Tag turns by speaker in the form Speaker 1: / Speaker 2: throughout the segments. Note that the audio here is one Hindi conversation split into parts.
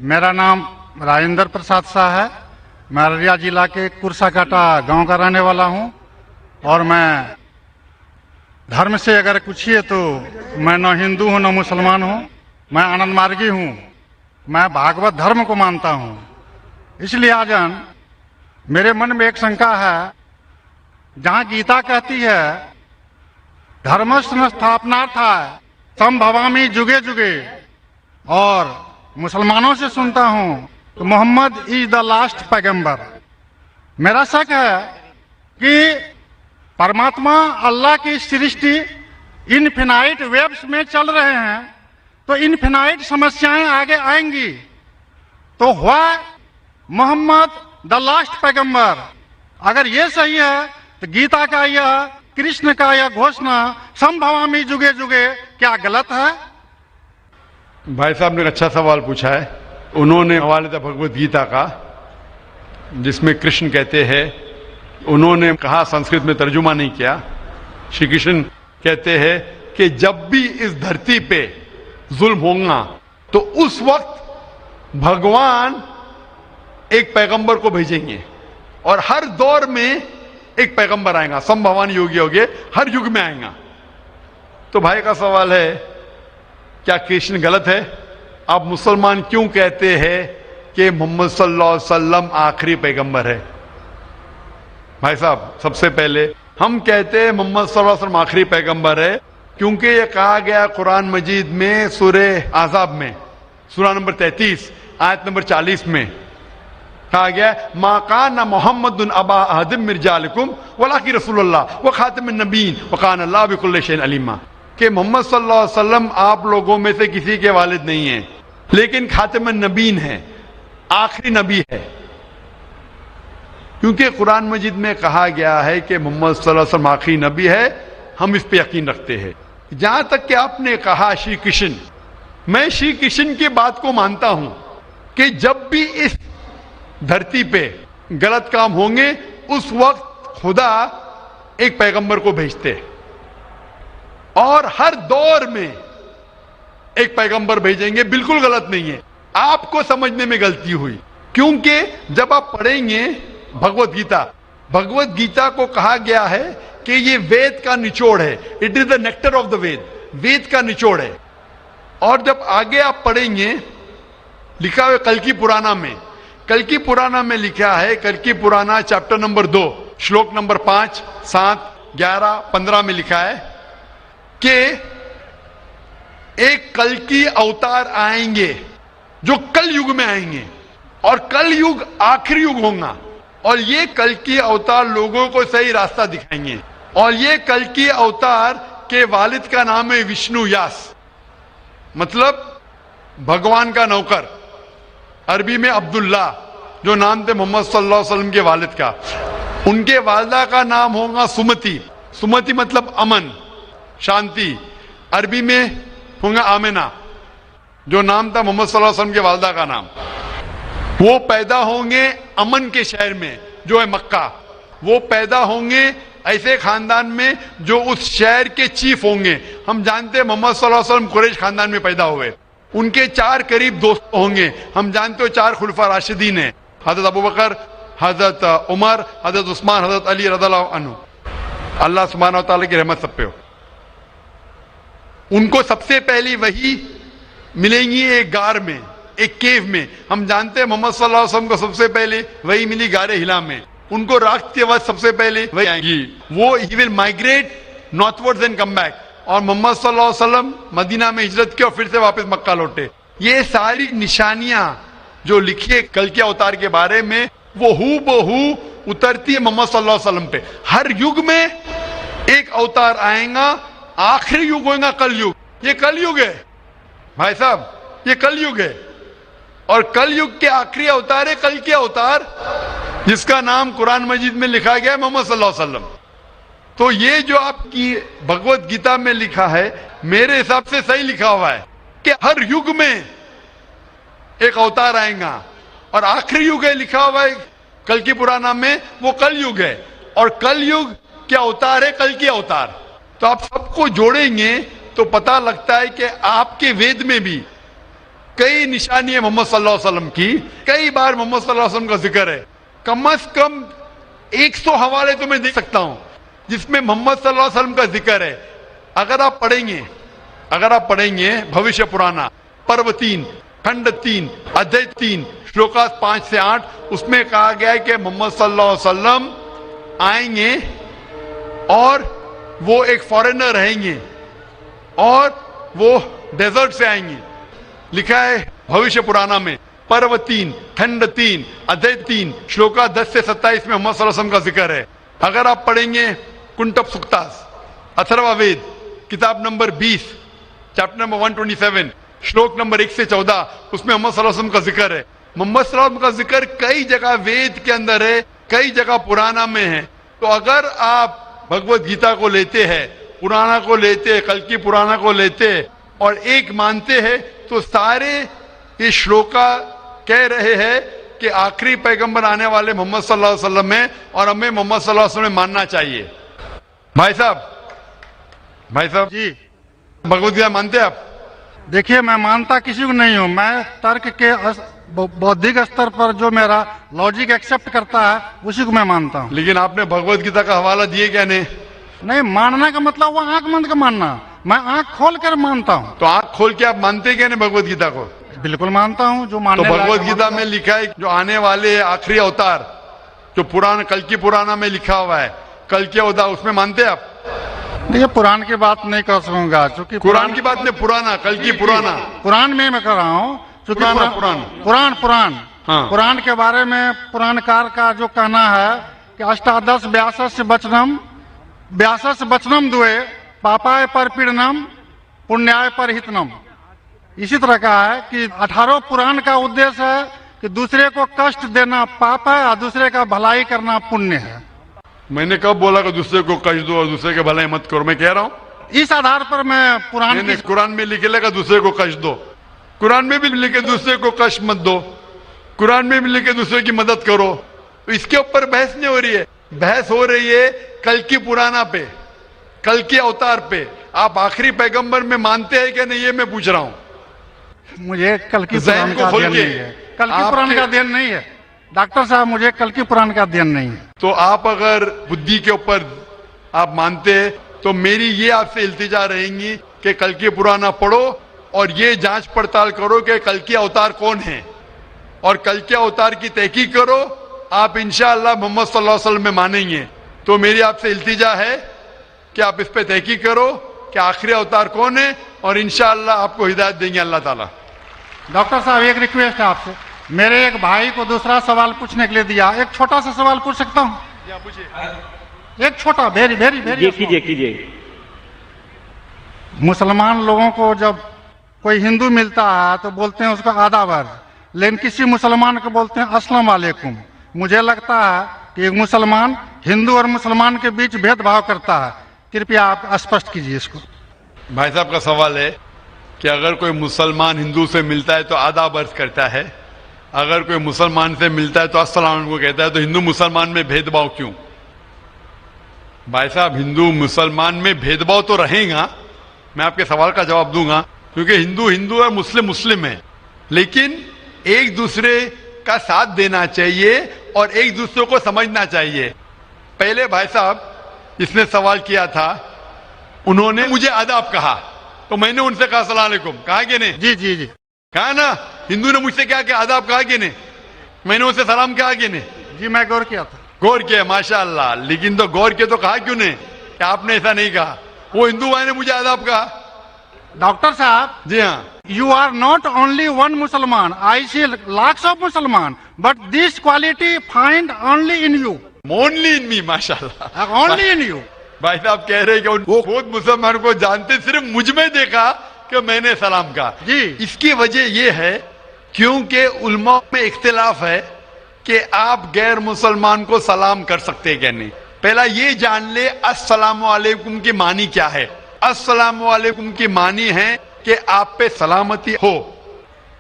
Speaker 1: मेरा नाम राजेंद्र प्रसाद शाह है। मैं अररिया जिला के कुरसाकाटा गांव का रहने वाला हूं और मैं धर्म से अगर पूछिए तो मैं न हिंदू हूं न मुसलमान हूं। मैं आनंद मार्गी हूं। मैं भागवत धर्म को मानता हूं। इसलिए आजन मेरे मन में एक शंका है, जहां गीता कहती है धर्मस्य स्थापनार्थाय संभवामि जुगे जुगे, और मुसलमानों से सुनता हूं कि मोहम्मद इज द लास्ट पैगंबर। मेरा शक है कि परमात्मा अल्लाह की सृष्टि इनफिनाइट वेब्स में चल रहे हैं, तो इनफिनाइट समस्याएं आगे आएंगी। तो हुआ मोहम्मद द लास्ट पैगंबर। अगर ये सही है तो गीता का यह, कृष्ण का यह घोषणा संभवामि जुगे जुगे क्या गलत है?
Speaker 2: भाई साहब ने एक अच्छा सवाल पूछा है। उन्होंने हवाले था भगवत गीता का, जिसमें कृष्ण कहते हैं, उन्होंने कहा, संस्कृत में तर्जुमा नहीं किया। श्री कृष्ण कहते हैं कि जब भी इस धरती पे जुल्म होगा तो उस वक्त भगवान एक पैगंबर को भेजेंगे और हर दौर में एक पैगंबर आएगा। संभवान युग योगे, हर युग में आएगा। तो भाई का सवाल है, क्या कृष्ण गलत है? आप मुसलमान क्यों कहते हैं कि मोहम्मद सल्लल्लाहु अलैहि वसल्लम आखिरी पैगंबर है? भाई साहब, सबसे पहले हम कहते हैं मोहम्मद सल्लल्लाहु अलैहि वसल्लम आखिरी पैगंबर है क्योंकि यह कहा गया कुरान मजीद में सूरह आज़ाब में, सूरा नंबर 33 आयत नंबर 40 में कहा गया, मा काना मुहम्मदुन अबा अहदिम मिन रिजालिकुम वलाकिन रसूलुल्लाह व खातिमुन नबीय्यीन व काना अल्लाहु बिकुल्लि शैइन अलीमा। कि मोहम्मद सल्लल्लाहु अलैहि वसल्लम आप लोगों में से किसी के वालिद नहीं हैं, लेकिन खातिमुन नबीय्यीन है, आखिरी नबी है। क्योंकि कुरान मजीद में कहा गया है कि मोहम्मद सल्लल्लाहु अलैहि वसल्लम आखिरी नबी है, हम इस पे यकीन रखते हैं। जहां तक कि आपने कहा श्री कृष्ण, मैं श्री कृष्ण की बात को मानता हूं कि जब भी इस धरती पे गलत काम होंगे उस वक्त खुदा एक पैगंबर को भेजते हैं और हर दौर में एक पैगंबर भेजेंगे। बिल्कुल गलत नहीं है, आपको समझने में गलती हुई। क्योंकि जब आप पढ़ेंगे भगवत गीता, भगवत गीता को कहा गया है कि ये वेद का निचोड़ है, it is the nectar of the Ved, Ved का निचोड़ है। और जब आगे आप पढ़ेंगे, लिखा हुआ कल्कि पुराना में, कल्कि पुराना में लिखा है, कल्कि पुराना चैप्टर नंबर 2 श्लोक नंबर 5, 7, 11, 15 में लिखा है कि एक कल्कि अवतार आएंगे जो कल युग में आएंगे और कल युग आखिरी युग होगा, और ये कल्कि अवतार लोगों को सही रास्ता दिखाएंगे। और ये कल्कि अवतार के वालिद का नाम है विष्णु यास, मतलब भगवान का नौकर। अरबी में अब्दुल्ला, जो नाम थे मोहम्मद सल्लल्लाहु अलैहि वसल्लम के वालिद का। उनके वालिदा का नाम होगा सुमति, सुमति मतलब अमन, शांति। अरबी में होगा आमिना, जो नाम था मोहम्मद सल्लल्लाहु अलैहि वसल्लम के वालिदा का नाम। वो पैदा होंगे अमन के शहर में जो है मक्का। वो पैदा होंगे ऐसे खानदान में जो उस शहर के चीफ होंगे। हम जानते हैं मोहम्मद सल्लल्लाहु अलैहि वसल्लम कुरैश खानदान में पैदा हुए। उनके 4 करीब दोस्त होंगे। हम जानते हो 4 खुलफा राशिदीन है, हजरत अबू बकर, हजरत उमर, हजरत उस्मान, हजरत अली रज़ियल्लाहु अन्हु। अल्लाह सुब्हानहू व तआला की रहमत सब पे हो। उनको सबसे पहली वही मिलेंगी एक गार में, एक केव में। हम जानते हैं मोहम्मद सल्लल्लाहु अलैहि वसल्लम को सबसे पहले वही मिली गारे हिला में। उनको रात के वक्त सबसे पहले वही आएंगी। वो he will migrate northwards and come back. और मोहम्मद सल्लल्लाहु अलैहि वसल्लम मदीना में हिजरत की और फिर से वापस मक्का लौटे। ये सारी निशानियां जो लिखी है कल के अवतार के बारे में, वो हूबहू उतरती है मोहम्मद सल्लल्लाहु अलैहि वसल्लम पे। हर युग में एक अवतार आएगा, आखिरी युग होगा कल युग। ये कल युग है भाई साहब, ये कल युग है। और कल युग के आखिरी अवतार है कल के अवतार, जिसका नाम कुरान मजीद में लिखा गया है मोहम्मद सल्लल्लाहु अलैहि वसल्लम। तो ये जो आपकी भगवत गीता में लिखा है, मेरे हिसाब से सही लिखा हुआ है कि हर युग में एक अवतार आएगा। और आखिरी युग है लिखा हुआ है कल की पुराना में, वो कल युग है। और कल युग के अवतार है कल के अवतार। तो आप सबको जोड़ेंगे तो पता लगता है कि आपके वेद में भी कई निशानी है मोहम्मद सल्लल्लाहु अलैहि वसल्लम की, कई बार मोहम्मद सल्लल्लाहु अलैहि वसल्लम का जिक्र है। कम से कम 100 हवाले तो मैं दे सकता हूं जिसमें मोहम्मद सल्लल्लाहु अलैहि वसल्लम का जिक्र है। अगर आप पढ़ेंगे भविष्य पुराना पर्व 3 खंड 3 अध्याय 3 श्लोका 5 से 8, उसमें कहा गया है कि मोहम्मद सल्लल्लाहु अलैहि वसल्लम आएंगे और वो एक फॉरेनर रहेंगे और वो डेजर्ट से आएंगे। लिखा है भविष्य पुराना में पर्व 3 खंड 3 अध्याय 3 श्लोका 10 से 27 में मोहम्मद सल्लल्लाहु अलैहि वसल्लम का जिक्र है। अगर आप पढ़ेंगे कुंटप सुक्तास अथर्ववेद किताब नंबर 20 चैप्टर नंबर 127 श्लोक नंबर 1 से 14, उसमें मोहम्मद सल्लल्लाहु अलैहि वसल्लम का जिक्र है। मोहम्मद सल्लल्लाहु अलैहि वसल्लम का जिक्र कई जगह वेद के अंदर है, कई जगह पुराना में है। तो अगर आप भगवत गीता को लेते हैं, पुराना को लेते हैं, कल की पुराना को लेते हैं और एक मानते हैं, तो सारे ये श्लोका कह रहे हैं कि आखिरी पैगंबर आने वाले मोहम्मद सल्लल्लाहु अलैहि वसल्लम है और हमें मोहम्मद सल्लल्लाहु अलैहि वसल्लम मानना चाहिए। भाई साहब
Speaker 1: जी
Speaker 2: भगवत गीता मानते हैं आप?
Speaker 1: देखिए, मैं मानता किसी को नहीं हूँ। मैं तर्क के बौद्धिक स्तर पर जो मेरा लॉजिक एक्सेप्ट करता है उसी को मैं मानता हूँ।
Speaker 2: लेकिन आपने भगवत गीता का हवाला दिए क्या?
Speaker 1: नहीं, मानने का मतलब वो आंख बंद कर मानना, मैं आंख खोल कर मानता हूँ।
Speaker 2: तो आंख खोल के आप मानते क्या नहीं भगवत गीता को?
Speaker 1: बिल्कुल मानता हूँ। जो
Speaker 2: तो
Speaker 1: मानने
Speaker 2: भगवत गीता में लिखा है जो आने वाले आखिरी अवतार जो पुराना कल की पुराना में लिखा हुआ है, कल के अवतार, उसमें मानते हैं आप?
Speaker 1: देखिए, पुराण की बात नहीं कर सकूंगा क्योंकि
Speaker 2: कुरान की बात नहीं, पुराना कल की पुराना
Speaker 1: पुराण में मैं कर रहा हूँ क्योंकि पुराण
Speaker 2: हाँ।
Speaker 1: पुराण के बारे में पुराणकार का जो कहना है कि अष्टादश व्यासस वचनम दुए पापाय पर पीड़नम पुण्याय पर हितनम। इसी तरह का है कि 18 पुराण का उद्देश्य है कि दूसरे को कष्ट देना पाप है और दूसरे का भलाई करना पुण्य है।
Speaker 2: मैंने कब बोला कि दूसरे को कष्ट दो और दूसरे के भलाई मत करो? मैं कह रहा हूँ
Speaker 1: इस आधार पर मैं
Speaker 2: कुरान में लिखे लगा दूसरे को कष्ट दो, कुरान में भी लिखे दूसरे को कष्ट मत दो, कुरान में भी लिखे दूसरे की मदद करो। तो इसके ऊपर बहस नहीं हो रही है, बहस हो रही है कल की पुराना पे, कल के अवतार पे। आप आखिरी पैगंबर में मानते हैं क्या नहीं, ये मैं पूछ रहा हूँ।
Speaker 1: मुझे कल की पुराण का अध्ययन नहीं है, कल की पुराण का अध्ययन नहीं है डॉक्टर साहब, मुझे कल की पुराण का अध्ययन नहीं है।
Speaker 2: तो आप अगर बुद्धि के ऊपर आप मानते हैं तो मेरी ये आपसे इल्तिजा रहेंगी कि कल की पुराना पढ़ो और ये जांच पड़ताल करो कि कल के अवतार कौन है और कल के अवतार की तहकीक करो। आप इंशाअल्लाह मोहम्मद सल्लल्लाहु अलैहि वसल्लम में मानेंगे। तो मेरी आपसे इल्तिजा है कि आप इस पे तहकीक करो कि आखिरी अवतार कौन है और इंशाअल्लाह आपको हिदायत देंगे अल्लाह ताला।
Speaker 1: डॉक्टर साहब, एक रिक्वेस्ट है आपसे, मेरे एक भाई को दूसरा सवाल पूछने के लिए दिया, एक छोटा सा सवाल पूछ सकता हूँ? एक छोटा, वेरी वेरी वेरी
Speaker 3: कीजिए।
Speaker 1: मुसलमान लोगों को जब कोई हिंदू मिलता है तो बोलते हैं उसका आदाब अर्ज, लेकिन किसी मुसलमान को बोलते हैं अस्सलाम वालेकुम। मुझे लगता है कि एक मुसलमान हिंदू और मुसलमान के बीच भेदभाव करता है। कृपया आप स्पष्ट कीजिए इसको।
Speaker 2: भाई साहब का सवाल है कि अगर कोई मुसलमान हिंदू से मिलता है तो आदाब अर्ज करता है, अगर कोई मुसलमान से मिलता है तो अस्सलाम वालेकुम कहता है, तो हिंदू मुसलमान में भेदभाव क्यों? भाई साहब, हिंदू मुसलमान में भेदभाव तो रहेगा, मैं आपके सवाल का जवाब दूंगा, क्योंकि हिंदू हिंदू और मुस्लिम मुस्लिम है, लेकिन एक दूसरे का साथ देना चाहिए और एक दूसरे को समझना चाहिए। पहले भाई साहब इसने सवाल किया था, उन्होंने मुझे आदाब कहा तो मैंने उनसे कहा अस्सलाम वालेकुम, कहा कि नहीं?
Speaker 1: जी जी जी,
Speaker 2: कहा ना। हिंदू ने मुझसे क्या कि आदाब कहा कि नहीं? मैंने उनसे सलाम कहा कि नहीं?
Speaker 1: जी, मैं गौर किया था।
Speaker 2: गौर किया, माशाअल्लाह। लेकिन तो गौर किया तो कहा क्यों नहीं कि आपने ऐसा नहीं कहा? वो हिंदू भाई ने मुझे आदाब कहा।
Speaker 1: डॉक्टर साहब,
Speaker 2: जी हाँ,
Speaker 1: you are not only one Musliman. I see lakhs of Musliman, but this quality find only in you.
Speaker 2: Only in me, माशाअल्लाह,
Speaker 1: Only in you.
Speaker 2: भाई साहब कह रहे हैं कि वो खुद मुसलमान को जानते, सिर्फ मुझ में देखा कि मैंने सलाम कहा।
Speaker 1: जी।
Speaker 2: इसकी वजह यह है क्योंकि उलमा में इख्तिलाफ है कि आप गैर मुसलमान को सलाम कर सकते हैं क्या नहीं। पहला ये जान ले अस्सलामु अलैकुम की मानी क्या है। अस्सलामु अलैकुम की मानी है कि आप पे सलामती हो।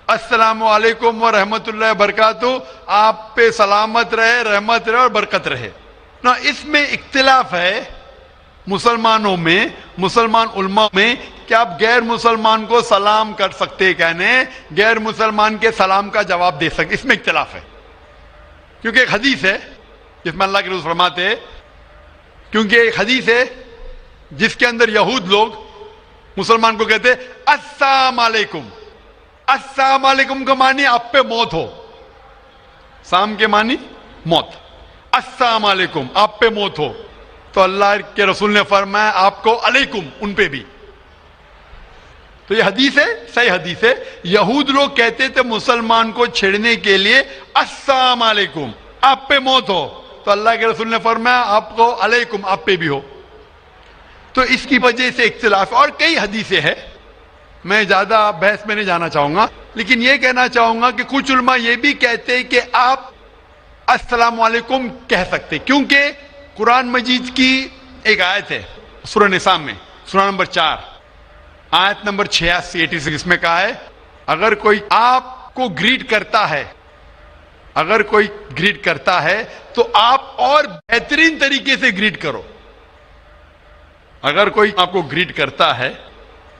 Speaker 2: अस्सलामु अलैकुम व रहमतुल्लाहि व बरकातुहू, आप पे सलामत रहे, रहमत रहे और बरकत रहे ना। इसमें इख्तिलाफ है मुसलमानों में, मुसलमान उलमा में, क्या आप गैर मुसलमान को सलाम कर सकते, कहने गैर मुसलमान के सलाम का जवाब दे सकते, इसमें इख्तिलाफ है। क्योंकि एक हदीस है जिसमें अल्लाह के रसूल फरमाते हैं, क्योंकि एक हदीस है जिसके अंदर यहूद लोग मुसलमान को कहते अस्सलाम वालेकुम। अस्सलाम वालेकुम का मानी आप पे मौत हो, साम के मानी मौत, अस्सलाम वालेकुम आप पे मौत हो। तो अल्लाह के रसूल ने फरमाया आपको अलैकुम, उन पे भी। तो ये हदीस है, सही हदीस है। यहूद लोग कहते थे मुसलमान को छेड़ने के लिए अस्सलाम वालेकुम आप पे मौत हो, तो अल्लाह के रसूल ने फरमाया आपको अलैकुम आप पे भी हो। तो इसकी वजह से इख्तिलाफ, और कई हदीसें हैं, मैं ज्यादा बहस में नहीं जाना चाहूंगा, लेकिन यह कहना चाहूंगा कि कुछ उलमा यह भी कहते हैं कि आप अस्सलाम वालेकुम कह सकते, क्योंकि कुरान मजीद की एक आयत है सूरह निसा में, सूरह नंबर 4 आयत नंबर 86 इसमें कहा है, अगर कोई आपको ग्रीट करता है, अगर कोई ग्रीट करता है तो आप और बेहतरीन तरीके से ग्रीट करो। अगर कोई आपको ग्रीट करता है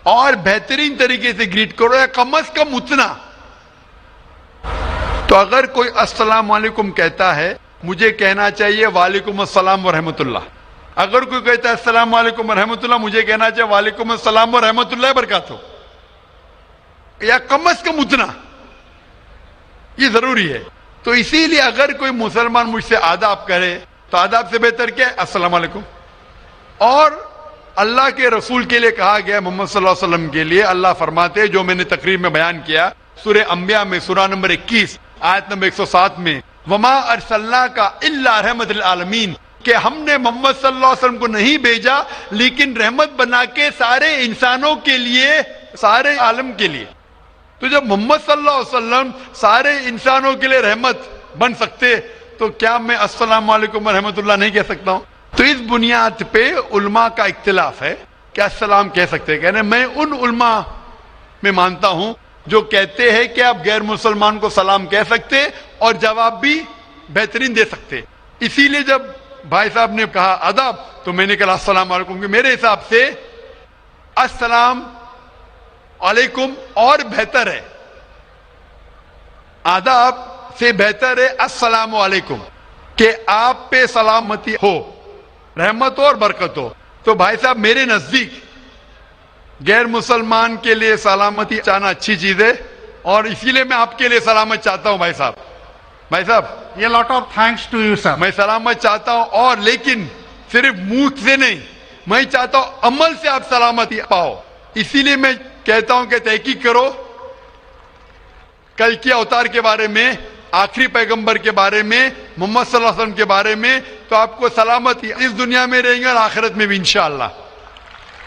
Speaker 2: और बेहतरीन तरीके से ग्रीट करो, या कम से कम उतना। तो अगर कोई अस्सलाम वालेकुम कहता है, मुझे कहना चाहिए वालेकुम अस्सलाम व रहमतुल्लाह। अगर कोई कहता है अस्सलाम वालेकुम व रहमतुल्लाह, मुझे कहना चाहिए वालेकुम अस्सलाम व रहमतुल्लाह बरकातहू, या कम से कम उतना, ये जरूरी है। तो इसीलिए अगर कोई मुसलमान मुझसे आदाब करे तो आदाब से बेहतर क्या है, अस्सलाम वालेकुम। और अल्लाह के रसूल के लिए कहा गया, मोहम्मद सल्लल्लाहु अलैहि वसल्लम के लिए, अल्लाह फरमाते जो मैंने तकरीर में बयान किया सूरह अंबिया में, सूरह नंबर 21 आयत नंबर 107 में, वमा अरसलना का इल्ला रहमतुल आलमीन, कि हमने मोहम्मद सल्लल्लाहु अलैहि वसल्लम को नहीं भेजा लेकिन रहमत बना के सारे इंसानों के लिए, सारे आलम के लिए। तो जब मोहम्मद सल्लल्लाहु अलैहि वसल्लम सारे इंसानों के लिए रहमत बन सकते, तो क्या मैं अस्सलाम वालेकुम व रहमतुल्लाह नहीं कह सकता हूं? तो इस बुनियाद पे उलमा का इख्तिलाफ है क्या सलाम कह सकते हैं। कहने मैं उन उलमा में मानता हूं जो कहते हैं कि आप गैर मुसलमान को सलाम कह सकते और जवाब भी बेहतरीन दे सकते। इसीलिए जब भाई साहब ने कहा अदब, तो मैंने कहा अस्सलाम वालेकुम, मेरे हिसाब से अस्सलाम वालेकुम और बेहतर है, आदाब से बेहतर है अस्सलाम वालेकुम, कि आप पे सलामती हो, रहमत हो और बरकत हो। तो भाई साहब मेरे नजदीक गैर मुसलमान के लिए सलामती चाहना अच्छी चीज है, और इसीलिए मैं आपके लिए सलामत चाहता हूं भाई साहब। भाई साहब
Speaker 1: ये lot of thanks to you sir.
Speaker 2: मैं सलामत चाहता हूं, और लेकिन सिर्फ मुंह से नहीं, मैं चाहता हूं अमल से आप सलामती पाओ। इसीलिए मैं कहता हूं कि तहकीक करो कल के अवतार के बारे में, आखिरी पैगंबर के बारे में, मोहम्मद सल्लल्लाहु अलैहि वसल्लम के बारे में, तो आपको सलामती इस दुनिया में रहेंगे और आखिरत में भी इंशाअल्लाह।